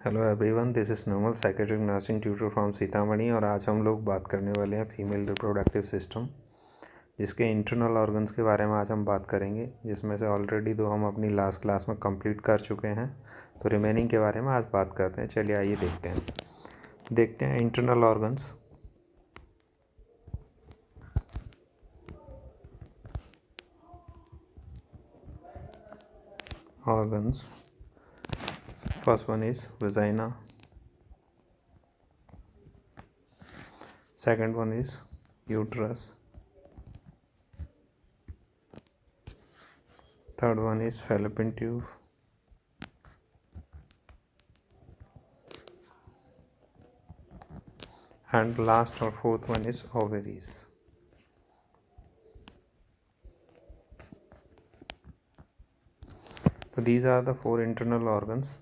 Hello everyone, this is normal psychiatric nursing tutor from Sitamarhi. और आज हम लोग बात करने वाले हैं फीमेल रिप्रोडक्टिव सिस्टम, जिसके इंटरनल ऑर्गन्स के बारे में आज हम बात करेंगे, जिसमें से ऑलरेडी दो हम अपनी लास्ट क्लास में कंप्लीट कर चुके हैं। तो रिमेनिंग के बारे में आज बात करते हैं। चलिए आइए देखते हैं internal organs. First one is vagina, second one is uterus, third one is fallopian tube, and last or fourth one is ovaries. So these are the four internal organs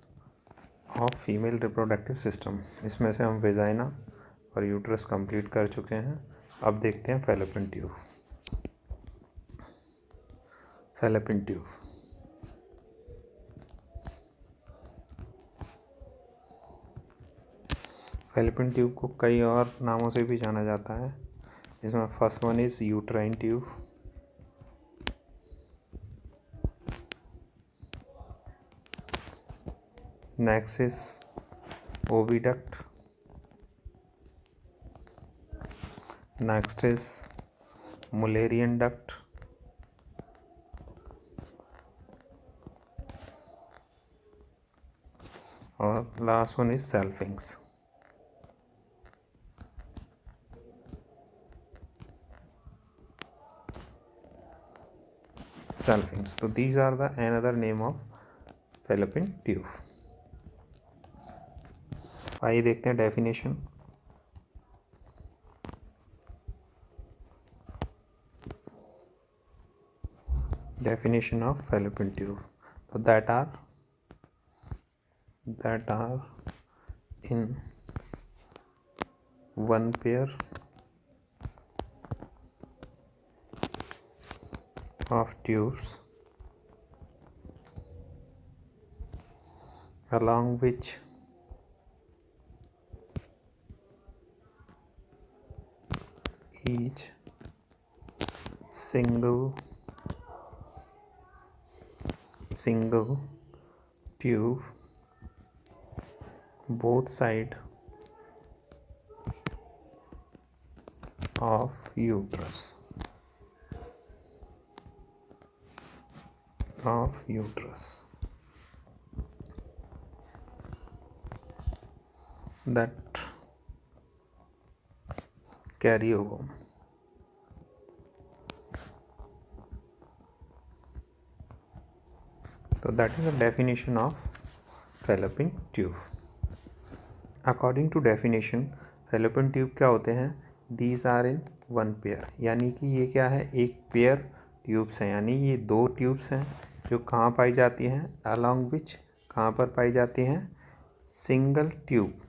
of female reproductive system। इसमें से हम vagina और uterus complete कर चुके हैं। अब देखते हैं fallopian tube. Fallopian tube fallopian tube को कई और नामों से भी जाना जाता है, जिसमें first one is uterine tube, next is oviduct, next is Mullerian duct, और लास्ट वन इज सेल्फिंग्स। सेल्फिंग्स। तो these are the another name of fallopian tube। आइए देखते हैं definition. Definition of fallopian tube। तो that are in one pair of tubes along which each single tube both side of uterus that carry ovum। So that is the definition of fallopian tube। According to definition, fallopian tube क्या होते हैं? These are in one pair, यानी कि ये क्या है? एक pair tubes हैं, यानी ये दो ट्यूब्स हैं जो कहाँ पाई जाती हैं? along which कहाँ पर पाई जाती हैं? Single tube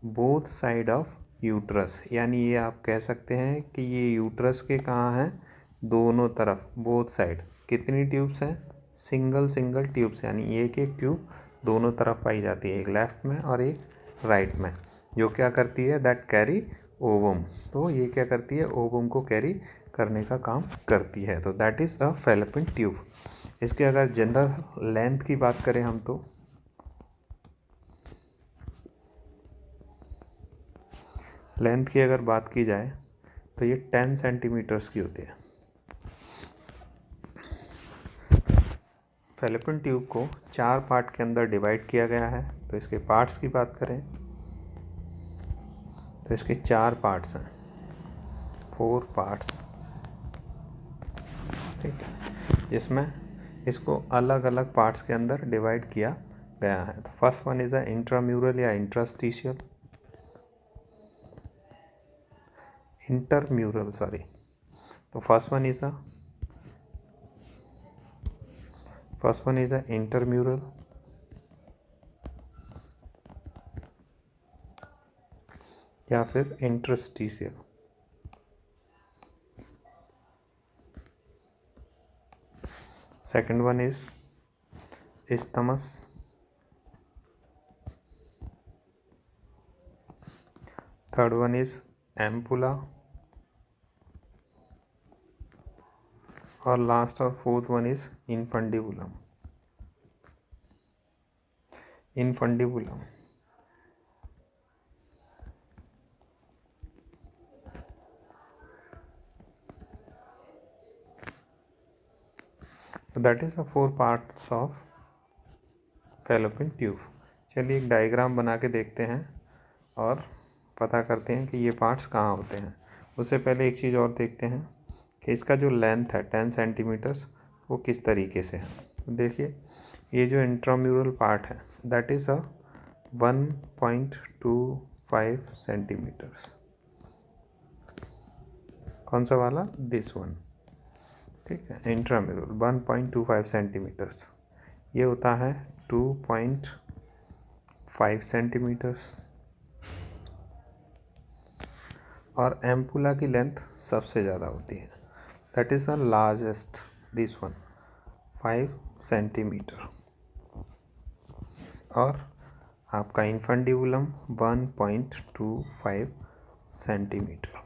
both side of uterus, यानी ये आप कह सकते हैं कि ये यूट्रस के कहाँ हैं? दोनों तरफ, बोथ साइड। कितनी ट्यूब्स हैं? सिंगल ट्यूब्स, यानी एक ट्यूब दोनों तरफ पाई जाती है, एक लेफ्ट में और एक राइट में, जो क्या करती है? That carry ovum. तो ये क्या करती है? ओवम को कैरी करने का काम करती है। तो that is a fallopian tube. इसके अगर जनरल लेंथ की बात करें हम, तो लेंथ की अगर बात की जाए तो ये 10 सेंटीमीटर्स की होती है। फैलोपियन ट्यूब को 4 पार्ट के अंदर डिवाइड किया गया है। तो इसके पार्ट्स की बात करें तो इसके 4 पार्ट्स हैं, 4 पार्ट्स, ठीक है, जिसमें इसको अलग अलग पार्ट्स के अंदर डिवाइड किया गया है। तो first one is a intramural या इंट्रास्टिशियल, इंटरम्यूरल सॉरी। तो फर्स्ट वन इज अ इंटरम्यूरल, या फिर interstitial. Second one is isthmus, third one is ampulla, और लास्ट और fourth one is infundibulum. Infundibulum that is the 4 parts of fallopian tube. चलिए एक diagram बना के देखते हैं और पता करते हैं कि ये पार्ट्स कहाँ होते हैं। उससे पहले एक चीज़ और देखते हैं कि इसका जो लेंथ है 10 सेंटीमीटर्स वो किस तरीके से है। देखिए ये जो इंट्राम्यूरल पार्ट है दैट इज़ अ 1.25 सेंटीमीटर्स। कौन सा वाला? दिस वन, ठीक है, इंट्राम्यूरल 1.25 सेंटीमीटर्स। ये होता है 2.5 सेंटीमीटर्स। और एम्पुला की लेंथ सबसे ज़्यादा होती है, that is the largest, this one 5 centimetre. और आपका इनफंडिबुलम 1.25 सेंटीमीटर।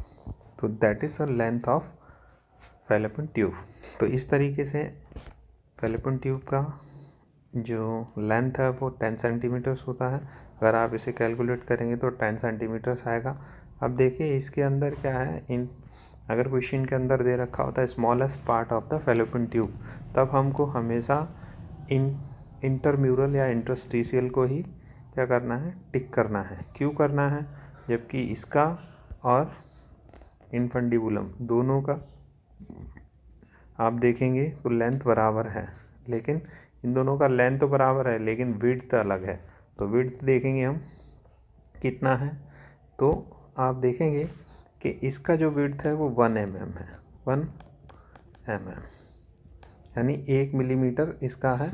तो that is the length of fallopian tube. तो इस तरीके से फैलोपियन ट्यूब का जो लेंथ है वो 10 सेंटीमीटर्स होता है। अगर आप इसे कैलकुलेट करेंगे तो 10 सेंटीमीटर्स आएगा। अब देखिए इसके अंदर क्या है, अगर क्वेश्चन के अंदर दे रखा होता है smallest part of the fallopian tube, तब हमको हमेशा इंटरम्यूरल या इंटरस्टिशियल को ही क्या करना है, टिक करना है। क्यों करना है? जबकि इसका और इनफंडिबुलम दोनों का आप देखेंगे तो लेंथ बराबर है, लेकिन इन दोनों का लेंथ तो बराबर है लेकिन विड्थ अलग है। तो विड्थ देखेंगे हम कितना है, तो आप देखेंगे कि इसका जो विड्थ है वो 1 mm है, 1 mm, यानी 1 मिलीमीटर इसका है,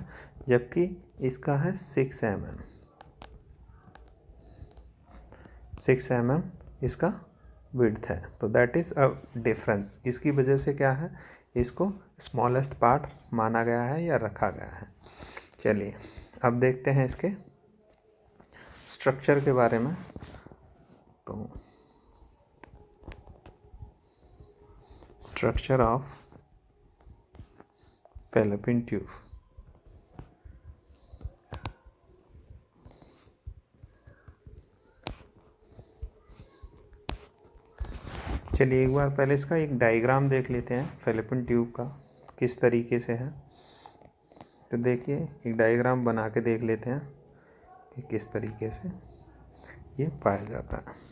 जबकि इसका है 6 mm, 6 mm इसका विड्थ है। तो दैट इज़ अ डिफरेंस। इसकी वजह से क्या है, इसको स्मॉलेस्ट पार्ट माना गया है या रखा गया है। चलिए अब देखते हैं इसके स्ट्रक्चर के बारे में। तो स्ट्रक्चर ऑफ फैलोपियन ट्यूब। चलिए एक बार पहले इसका एक डायग्राम देख लेते हैं फैलोपियन ट्यूब का किस तरीके से है। तो देखिए एक डायग्राम बना के देख लेते हैं कि किस तरीके से ये पाया जाता है।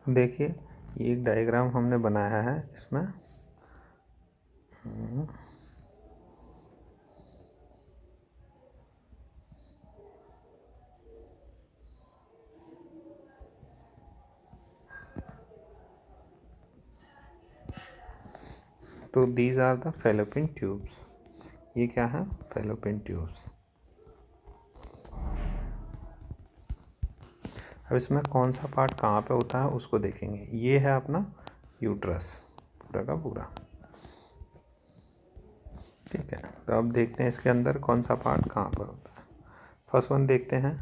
देखिए ये एक डायग्राम हमने बनाया है इसमें। तो these are the fallopian tubes. ये क्या है? Fallopian tubes. अब इसमें कौन सा पार्ट कहाँ पे होता है उसको देखेंगे। ये है अपना यूट्रस पूरा का पूरा, ठीक है। तो अब देखते हैं इसके अंदर कौन सा पार्ट कहाँ पर होता है। फर्स्ट वन देखते हैं,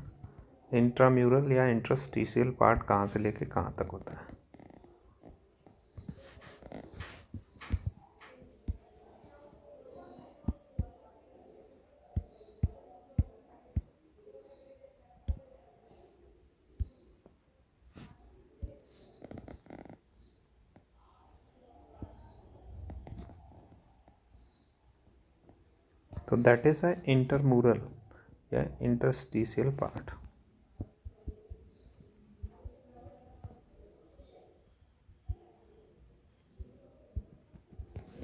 इंट्राम्यूरल या इंटरस्टिशियल पार्ट कहाँ से लेके कहाँ तक होता है। तो दैट इज अ इंटरम्यूरल या इंटरस्टिशियल पार्ट।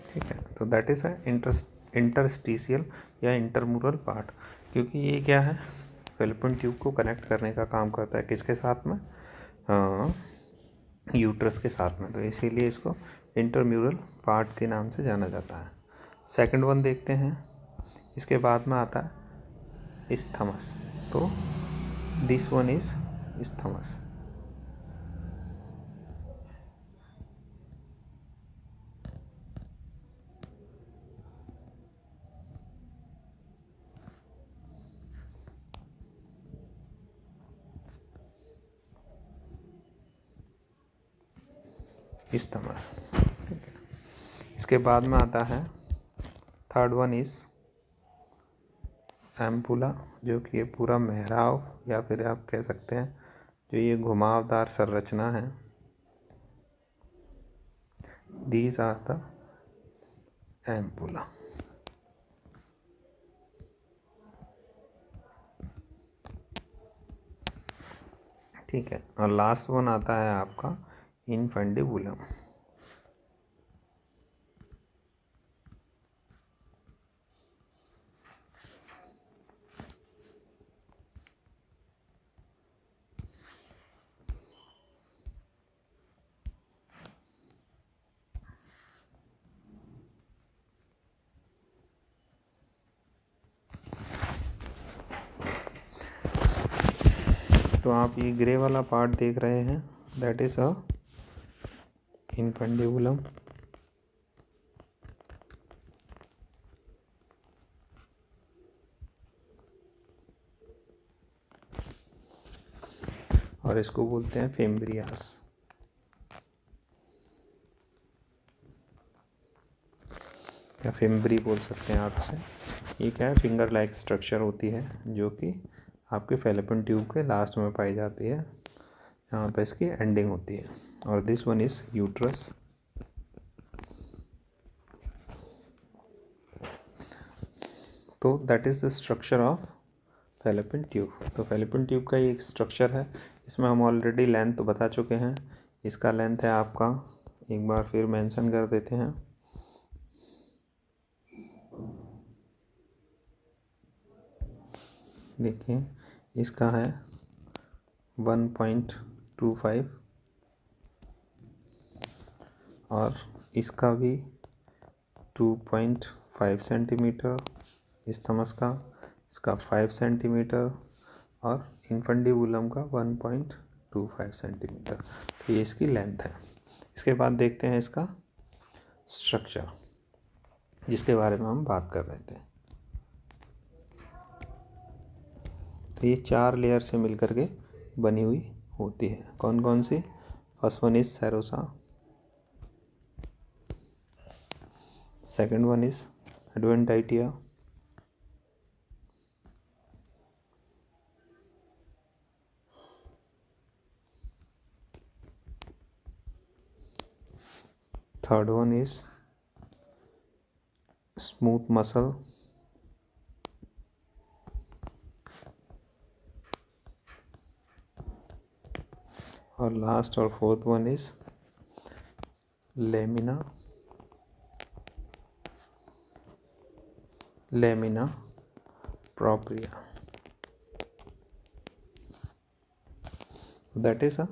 ठीक है, तो दैट इज अ इंटरस्टिशियल या इंटरम्यूरल पार्ट, क्योंकि ये क्या है, फैलोपियन ट्यूब को कनेक्ट करने का काम करता है किसके साथ में, यूट्रस के साथ में, तो इसीलिए इसको इंटरम्यूरल पार्ट के नाम से जाना जाता है। सेकंड वन देखते हैं, इसके बाद में आता है इस्थमस, तो this one is isthmus. Isthmus, ठीक है। इसके बाद में आता है थर्ड वन इज एम्पुला, जो कि ये पूरा मेहराब या फिर आप कह सकते हैं जो ये घुमावदार संरचना है, दीज आर द एम्पुला। ठीक है, और लास्ट वन आता है आपका इनफंडिबुलम। तो आप ये ग्रे वाला पार्ट देख रहे हैं, दैट इज अ इनफंडिबुलम। और इसको बोलते हैं फेम्ब्रियास। या फेम्ब्री बोल सकते हैं आप इसे। ये क्या है, फिंगर लाइक स्ट्रक्चर होती है जो कि आपके फैलोपियन ट्यूब के लास्ट में पाई जाती है, यहाँ पे इसकी एंडिंग होती है। और दिस वन इज यूट्रस। तो that is the structure of fallopian tube. तो फैलोपियन ट्यूब का ये एक स्ट्रक्चर है, इसमें हम ऑलरेडी लेंथ तो बता चुके हैं। इसका लेंथ है आपका, एक बार फिर मेंशन कर देते हैं, देखिए इसका है 1.25 और इसका भी 2.5 सेंटीमीटर, इस्थमस का इसका 5 सेंटीमीटर और इनफंडिबुलम का 1.25 सेंटीमीटर। तो ये इसकी लेंथ है। इसके बाद देखते हैं इसका स्ट्रक्चर, जिसके बारे में हम बात कर रहे थे। तो ये 4 लेयर से मिलकर के बनी हुई होती है। कौन कौन सी? First one is serosa, second one is adventitia, third one is smooth muscle, और लास्ट और fourth one is lamina propria. That is a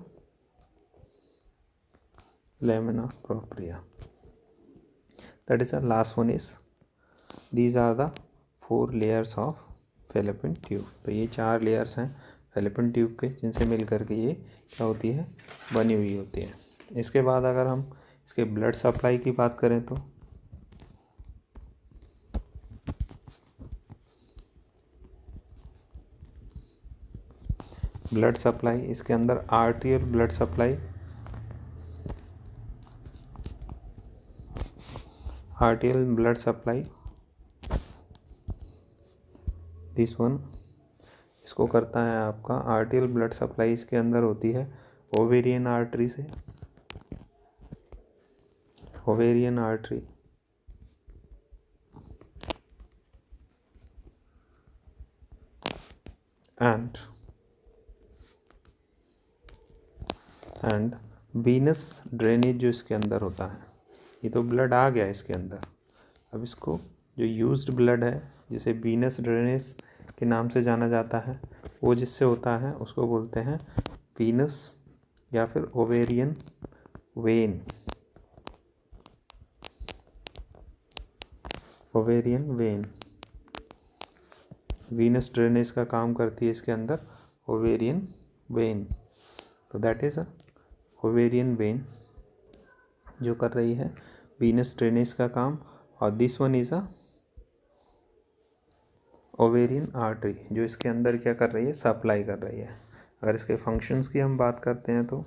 lamina propria. That is the last one is, these are the 4 layers of fallopian tube। तो ये 4 layers हैं fallopian tube के, जिनसे मिल करके ये क्या होती है, बनी हुई होती है। इसके बाद अगर हम इसके ब्लड सप्लाई की बात करें तो ब्लड सप्लाई, इसके अंदर आर्टियल blood supply, आर्टियल blood supply, this one, इसको करता है आपका आर्टियल ब्लड सप्लाई। इसके अंदर होती है ओवेरियन आर्टरी से, ovarian artery, and Venus drainage जो इसके अंदर होता है। ये तो ब्लड आ गया इसके अंदर, अब इसको जो यूज्ड ब्लड है, जिसे वीनस ड्रेनेज के नाम से जाना जाता है, वो जिससे होता है उसको बोलते हैं वीनस या फिर ovarian when. Ovarian when Venus drainage का काम करती है इसके अंदर ओवेरियन वेन। तो that is a ovarian when जो कर रही है वीनस ड्रेनेज का काम, और this one is a ovarian artery जो इसके अंदर क्या कर रही है, सप्लाई कर रही है। अगर इसके फंक्शंस की हम बात करते हैं तो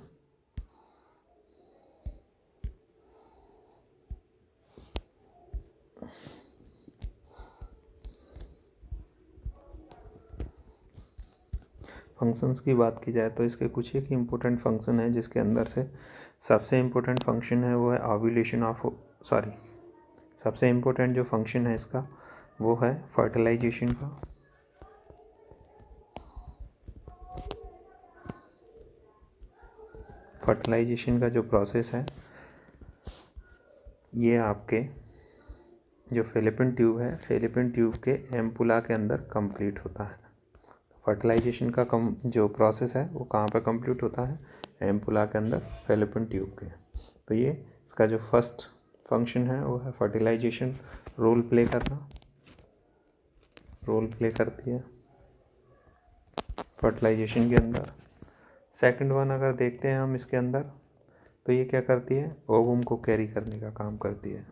फंक्शंस की बात की जाए तो इसके कुछ एक इम्पोर्टेंट फंक्शन है, जिसके अंदर से सबसे इम्पोर्टेंट फंक्शन है वो है ओव्यूलेशन ऑफ सबसे इम्पोर्टेंट जो फंक्शन है इसका वो है फर्टिलाइजेशन का। फर्टिलाइजेशन का जो प्रोसेस है ये आपके जो फेलिपिन ट्यूब है, फेलिपिन ट्यूब के एम्पुला के अंदर कंप्लीट होता है। फर्टिलाइजेशन का जो प्रोसेस है वो कहाँ पे कंप्लीट होता है, एम्पुला के अंदर फेलिपिन ट्यूब के। तो ये इसका जो फर्स्ट फंक्शन है वो है फर्टिलाइजेशन, रोल प्ले करती है फर्टिलाइजेशन के अंदर। सेकंड वन अगर देखते हैं हम इसके अंदर, तो ये क्या करती है, ओवम को कैरी करने का काम करती है।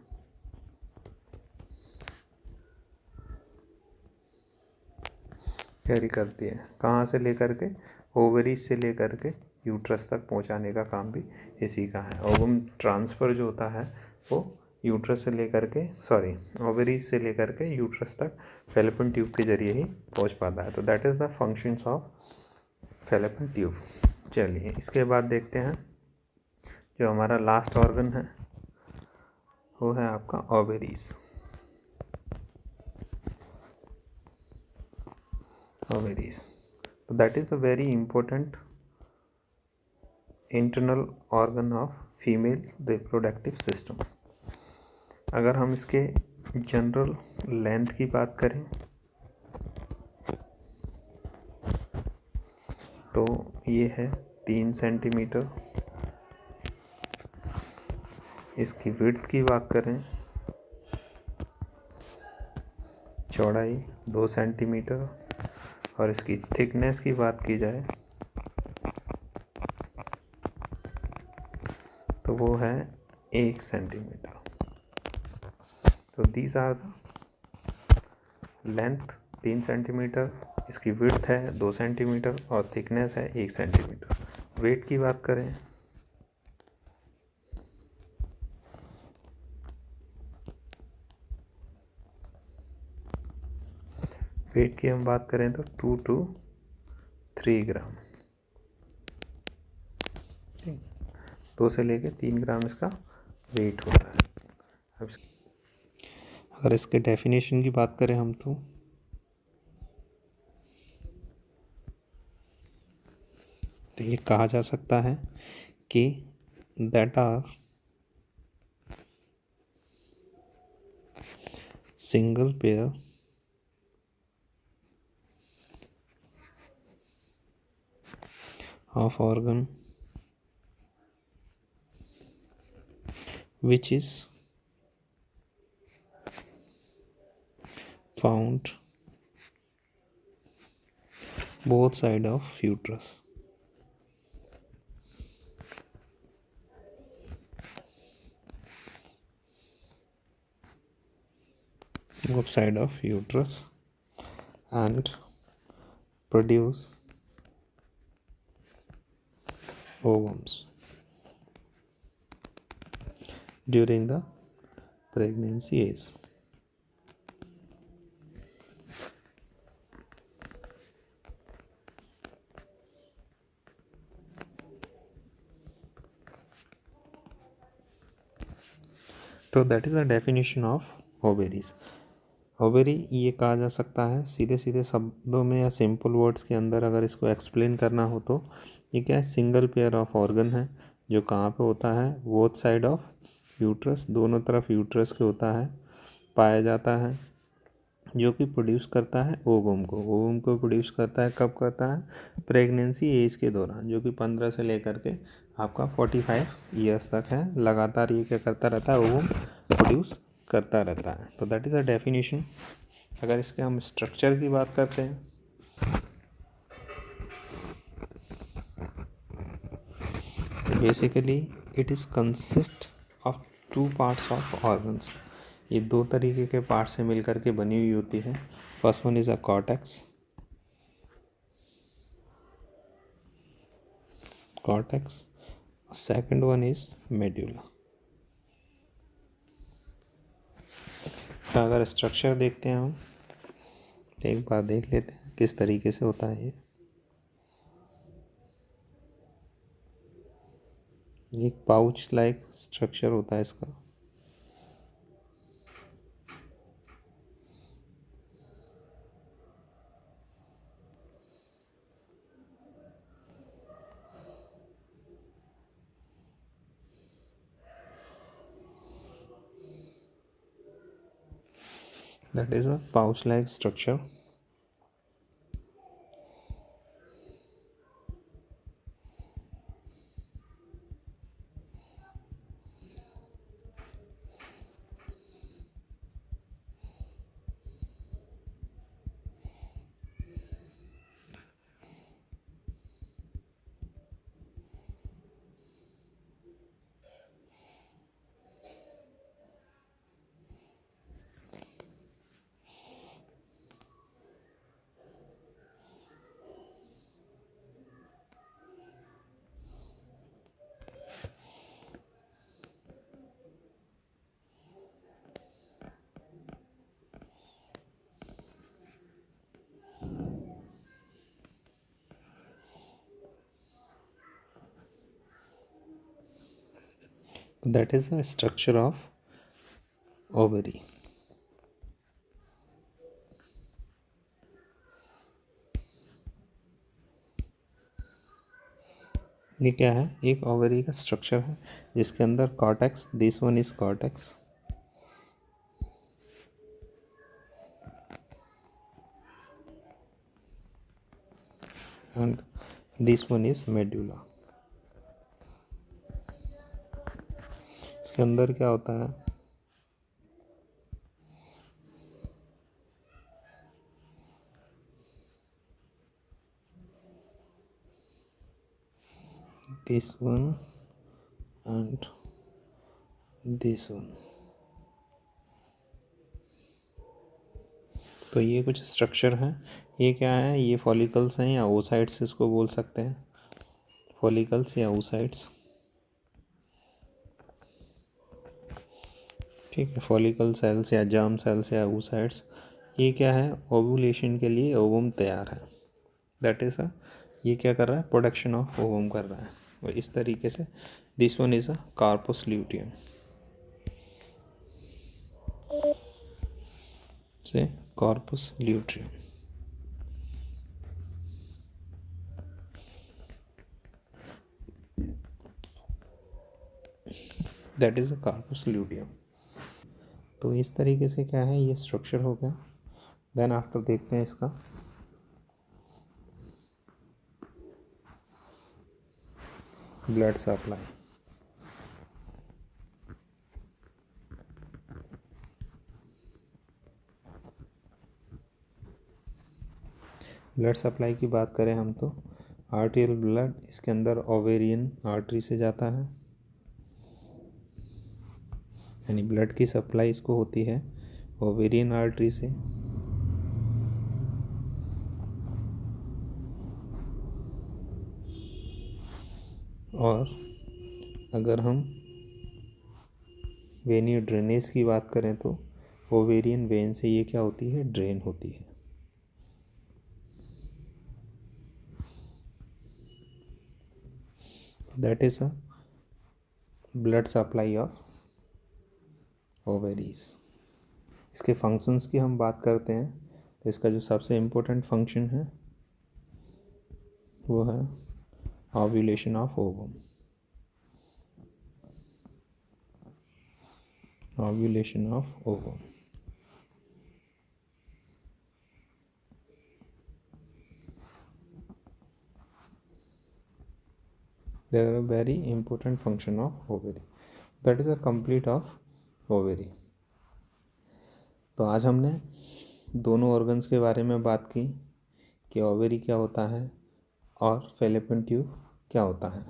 कैरी करती है कहाँ से लेकर के, ओवरीज से लेकर के यूट्रस तक पहुंचाने का काम भी इसी का है। ओवम ट्रांसफ़र जो होता है वो यूट्रस से लेकर के ओवरीज से लेकर के यूट्रस तक फेलिपिन ट्यूब के जरिए ही पहुंच पाता है। तो that is the functions of fallopian tube. चलिए इसके बाद देखते हैं जो हमारा लास्ट ऑर्गन है वो है आपका ओवरीज। तो that is a very important internal organ of female reproductive system. अगर हम इसके जनरल लेंथ की बात करें तो ये है 3 सेंटीमीटर। इसकी विड्थ की बात करें, चौड़ाई 2 सेंटीमीटर, और इसकी थिकनेस की बात की जाए तो वो है 1 सेंटीमीटर। तो these are the length 3 centimetre, इसकी विड्थ है 2 सेंटीमीटर और थिकनेस है 1 सेंटीमीटर। वेट की बात करें तो 2 to 3 ग्राम, 2 से लेके 3 ग्राम इसका वेट होता है। अब अगर इसके डेफिनेशन की बात करें हम तो ये कहा जा सकता है कि that are single pair of organ which is found both side of uterus. Both side of uterus and produce ovums during the pregnancy age. तो that is the definition of ovaries. Ovary ये कहा जा सकता है सीधे सीधे शब्दों में या सिंपल वर्ड्स के अंदर अगर इसको एक्सप्लेन करना हो तो ये क्या है, सिंगल पेयर ऑफ ऑर्गन है जो कहाँ पे होता है, बोथ साइड ऑफ यूट्रस, दोनों तरफ यूट्रस के होता है, पाया जाता है जो कि प्रोड्यूस करता है ओवम को। ओवम को प्रोड्यूस करता है कब करता है? प्रेगनेंसी एज के दौरान, जो कि 15 से लेकर के आपका 45 ईयर्स तक है। लगातार ये क्या करता रहता है? ओवम प्रोड्यूस करता रहता है। तो दैट इज़ अ डेफिनेशन। अगर इसके हम स्ट्रक्चर की बात करते हैं, basically it is consist of 2 parts of organs. ये 2 तरीके के पार्ट से मिलकर के बनी हुई होती है। First one is a cortex, second one is medulla. इसका अगर स्ट्रक्चर देखते हैं हम, एक बार देख लेते हैं किस तरीके से होता है। ये एक पाउच लाइक स्ट्रक्चर होता है इसका। That is a pouch-like structure. That is the structure of ovary. ये क्या है? एक ओवरी का स्ट्रक्चर है जिसके अंदर cortex, this one is cortex, and this one is medulla. इसके अंदर क्या होता है? This one and this one. तो ये कुछ स्ट्रक्चर है। ये क्या है? ये फॉलिकल्स हैं या ओसाइट्स इसको बोल सकते हैं, फॉलिकल्स या ओसाइट्स। ठीक है, फॉलिकल सेल्स या जर्म सेल्स या oocytes। ये क्या है? ओवुलेशन के लिए ओवम तैयार है। दैट इज़ अ, ये क्या कर रहा है? प्रोडक्शन ऑफ ओवम कर रहा है। और इस तरीके से this one is a corpus luteum से corpus luteum. That is a corpus luteum. तो इस तरीके से क्या है? ये स्ट्रक्चर हो गया। देन आफ्टर देखते हैं इसका ब्लड सप्लाई। ब्लड सप्लाई की बात करें हम तो आर्टियल ब्लड इसके अंदर ओवेरियन आर्टरी से जाता है, यानी ब्लड की सप्लाई इसको होती है ओवेरियन आर्टरी से। और अगर हम वेनी ड्रेनेज की बात करें तो ओवेरियन वेन से ये क्या होती है? ड्रेन होती है। That is a blood supply of ovaries. इसके फंक्शंस की हम बात करते हैं तो इसका जो सबसे इम्पोर्टेंट फंक्शन है वो है ovulation of ovum. Ovulation of ovum. They are a very important function of ovary. That is a complete of ovary. तो आज हमने दोनों ऑर्गन्स के बारे में बात की कि ओवेरी क्या होता है और फैलोपियन ट्यूब क्या होता है।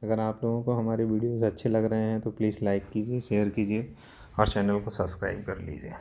अगर आप लोगों को हमारे वीडियोस अच्छे लग रहे हैं तो प्लीज़ लाइक कीजिए, शेयर कीजिए और चैनल को सब्सक्राइब कर लीजिए।